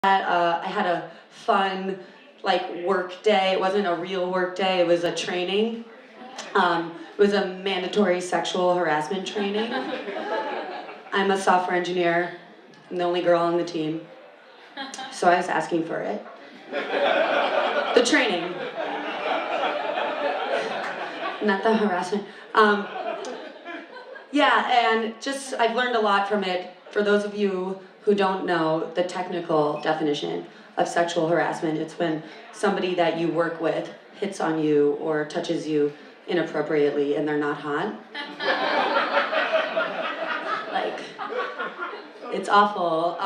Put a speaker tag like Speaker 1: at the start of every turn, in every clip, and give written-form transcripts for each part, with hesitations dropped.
Speaker 1: I had a fun, work day. It wasn't a real work day. It was a training. It was a mandatory sexual harassment training. I'm a software engineer. I'm the only girl on the team, so I was asking for it. The training, not the harassment. Yeah, and just I've learned a lot from it. For those of you who don't know the technical definition of sexual harassment, it's when somebody that you work with hits on you or touches you inappropriately and they're not hot. It's awful.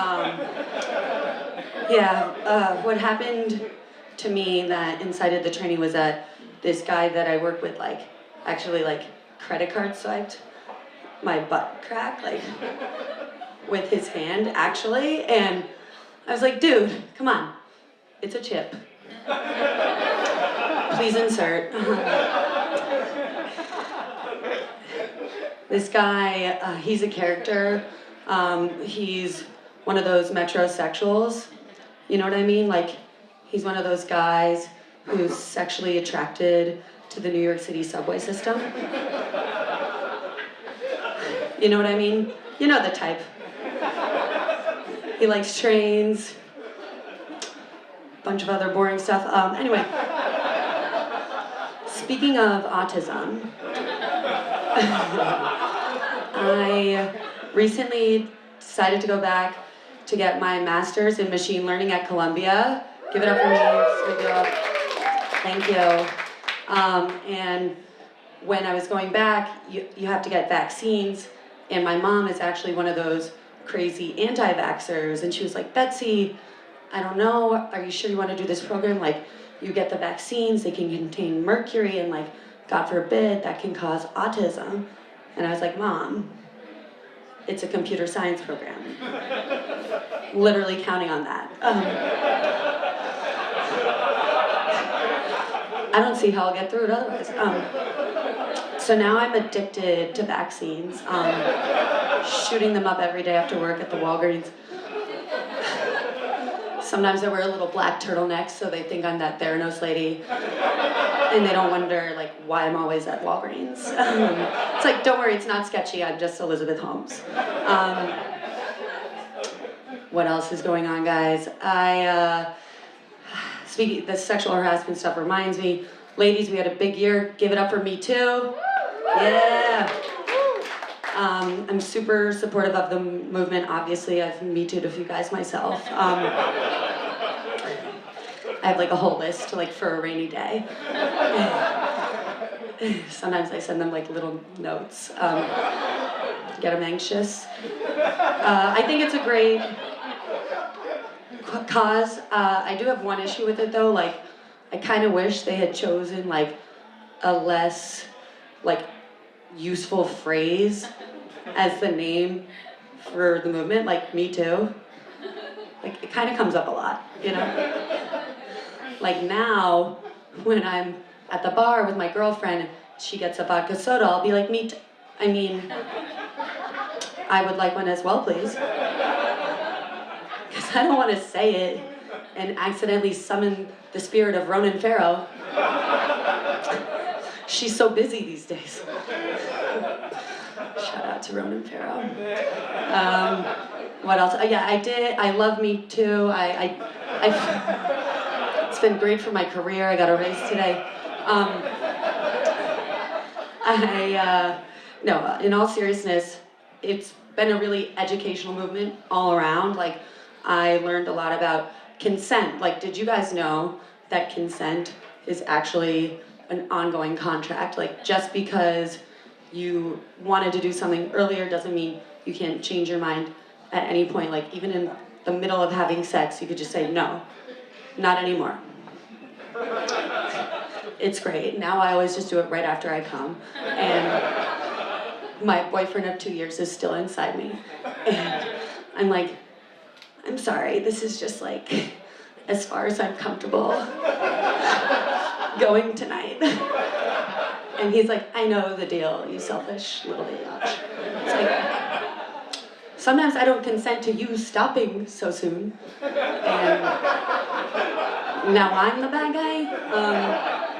Speaker 1: What happened to me that incited the training was that this guy that I work with actually credit card swiped my butt crack with his hand actually, and I was like, dude, come on, it's a chip. Please insert. This guy, he's a character. He's one of those metrosexuals. You know what I mean? He's one of those guys who's sexually attracted to the New York City subway system. You know what I mean? You know the type. He likes trains, a bunch of other boring stuff. Anyway, speaking of autism, I recently decided to go back to get my master's in machine learning at Columbia. Give it up for me. Give it up. Thank you. And when I was going back, you have to get vaccines, and my mom is actually one of those crazy anti-vaxxers, and she was like, Betsy, I don't know, are you sure you want to do this program? You get the vaccines, they can contain mercury, and God forbid, that can cause autism. And I was like, Mom, it's a computer science program. Literally counting on that. I don't see how I'll get through it otherwise. So now I'm addicted to vaccines, shooting them up every day after work at the Walgreens. Sometimes I wear a little black turtleneck so they think I'm that Theranos lady, and they don't wonder why I'm always at Walgreens. It's don't worry, it's not sketchy, I'm just Elizabeth Holmes. What else is going on, guys? Speaking, the sexual harassment stuff reminds me, ladies, we had a big year. Give it up for Me Too. Yeah. I'm super supportive of the movement. Obviously, I've Me Too'd a few guys myself. I have a whole list for a rainy day. Sometimes I send them little notes. Get them anxious. I think it's a great cause. I do have one issue with it though. I kind of wish they had chosen a less useful phrase as the name for the movement, Me Too. It kind of comes up a lot, you know? Now, when I'm at the bar with my girlfriend and she gets a vodka soda, I'll be like, Me Too. I mean, I would like one as well, please. Because I don't want to say it and accidentally summon the spirit of Ronan Farrow. She's so busy these days. Shout out to Ronan Farrow. What else? I love Me Too. It's been great for my career. I got a raise today. No, in all seriousness, it's been a really educational movement all around. I learned a lot about consent. Did you guys know that consent is actually an ongoing contract? Just because you wanted to do something earlier doesn't mean you can't change your mind at any point. Even in the middle of having sex, you could just say, no, not anymore. It's great. Now I always just do it right after I come. And my boyfriend of 2 years is still inside me. And I'm I'm sorry, this is just as far as I'm comfortable going tonight. And he's I know the deal, you selfish little bitch. It's sometimes I don't consent to you stopping so soon. And now I'm the bad guy.